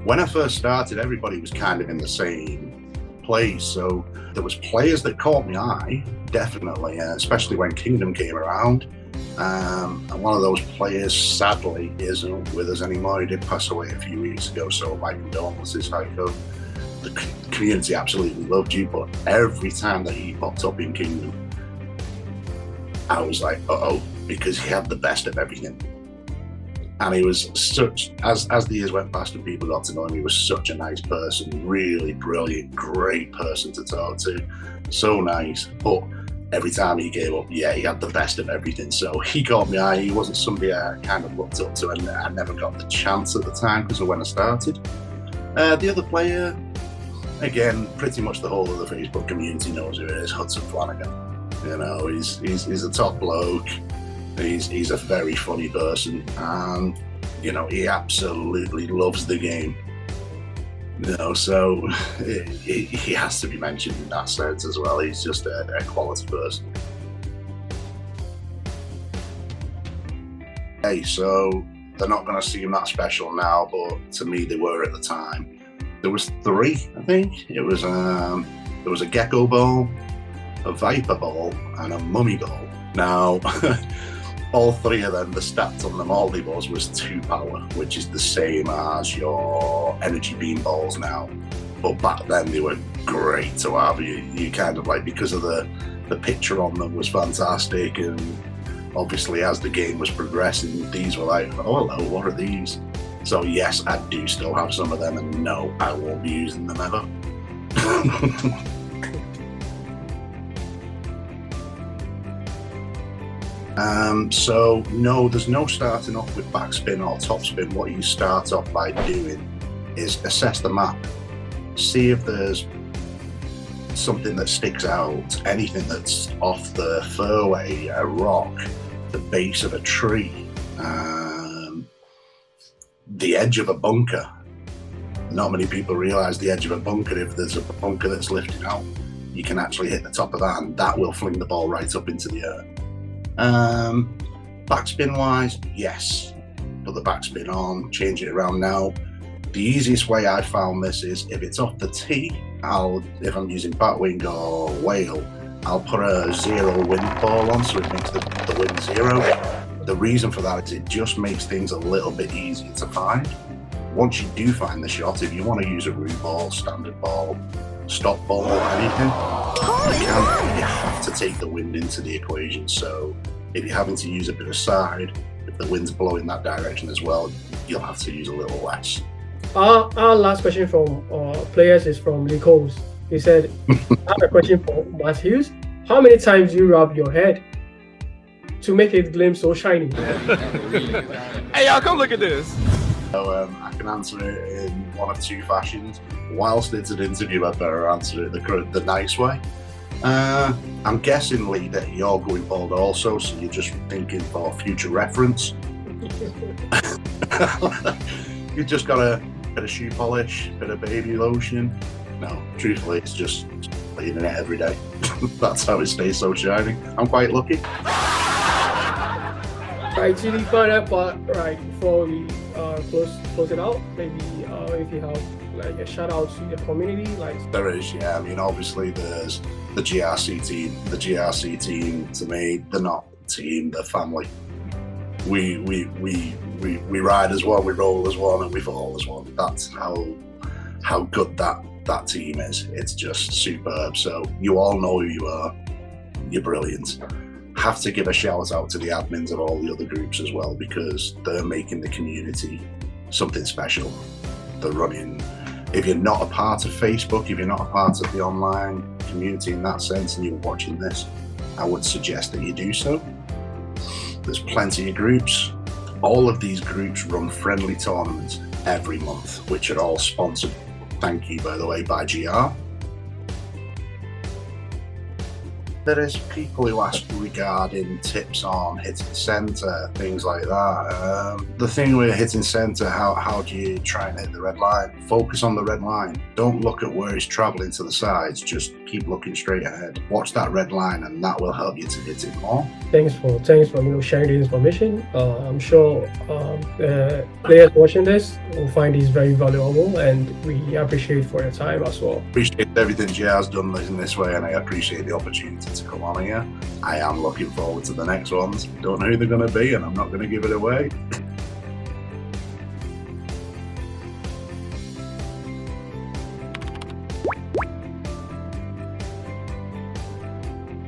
When I first started, everybody was kind of in the same place. So there was players that caught my eye, definitely, especially when Kingdom came around. And one of those players, sadly, isn't with us anymore. He did pass away a few weeks ago, so my condolences, Heiko. The community absolutely loved you, but every time that he popped up in Kingdom, I was like, uh-oh, because he had the best of everything. And he was such, as the years went past and people got to know him, he was such a nice person, really brilliant, great person to talk to, so nice. But every time he came up, yeah, he had the best of everything. So he caught my eye. He wasn't somebody I kind of looked up to, and I never got the chance at the time because of when I started. The other player, again, pretty much the whole of the Facebook community knows who it is, Hudson Flanagan. You know, he's a top bloke. He's a very funny person, and you know, he absolutely loves the game. You know, so he has to be mentioned in that sense as well. He's just a quality person. Hey, so they're not going to seem that special now, but to me they were at the time. There was 3, I think. It was there was a gecko ball, a viper ball, and a mummy ball. Now, all 3 of them, the stats on them, all they was 2 power, which is the same as your energy beam balls now. But back then they were great to have. You kind of like, because of the picture on them was fantastic, and obviously as the game was progressing, these were like, oh hello, what are these? So yes, I do still have some of them, and no, I won't be using them ever. So no, there's no starting off with backspin or topspin. What you start off by doing is assess the map, see if there's something that sticks out, anything that's off the fairway, a rock, the base of a tree, the edge of a bunker. Not many people realise the edge of a bunker. If there's a bunker that's lifting out, you can actually hit the top of that, and that will fling the ball right up into the air. Backspin wise, yes, put the backspin on, change it around. Now, the easiest way I found this is if it's off the tee, if I'm using batwing or whale, I'll put a 0 wind ball on, so it makes the wind 0. The reason for that is it just makes things a little bit easier to find. Once you do find the shot, if you want to use a root ball, standard ball, stop ball, anything, you have to take the wind into the equation. So if you're having to use a bit of side, if the wind's blowing that direction as well, you'll have to use a little less. Our last question from players is from Licos. He said, I have a question for Matt Hughes. How many times do you rub your head to make it gleam so shiny? Hey, y'all, come look at this. So I can answer it in one of 2 fashions. Whilst it's an interview, I'd better answer it the nice way. I'm guessing, Lee, that you're going bald also, so you're just thinking for future reference. You just got a bit of shoe polish, bit of baby lotion. No, truthfully, it's just cleaning it every day. That's how it stays so shiny. I'm quite lucky. Right, to the final part, right, before we close it out, maybe if you have like a shout out to the community, like there is, yeah. I mean, obviously there's the GRC team. The GRC team, to me, they're not team, they're family. We ride as one, we roll as one, and we fall as one. That's how good that team is. It's just superb. So you all know who you are. You're brilliant. Have to give a shout out to the admins of all the other groups as well, because they're making the community something special. They're running. If you're not a part of Facebook, if you're not a part of the online community in that sense, and you're watching this, I would suggest that you do so. There's plenty of groups. All of these groups run friendly tournaments every month, which are all sponsored. Thank you, by the way, by GR. There is people who ask regarding tips on hitting centre, things like that. The thing with hitting centre, how do you try and hit the red line? Focus on the red line. Don't look at where it's travelling to the sides. Just keep looking straight ahead. Watch that red line, and that will help you to hit it more. Thanks for sharing the information. I'm sure players watching this will find this very valuable, and we appreciate for your time as well. Appreciate everything Jazz done in this way, and I appreciate the opportunity to come on here. I am looking forward to the next ones. Don't know who they're going to be, and I'm not going to give it away.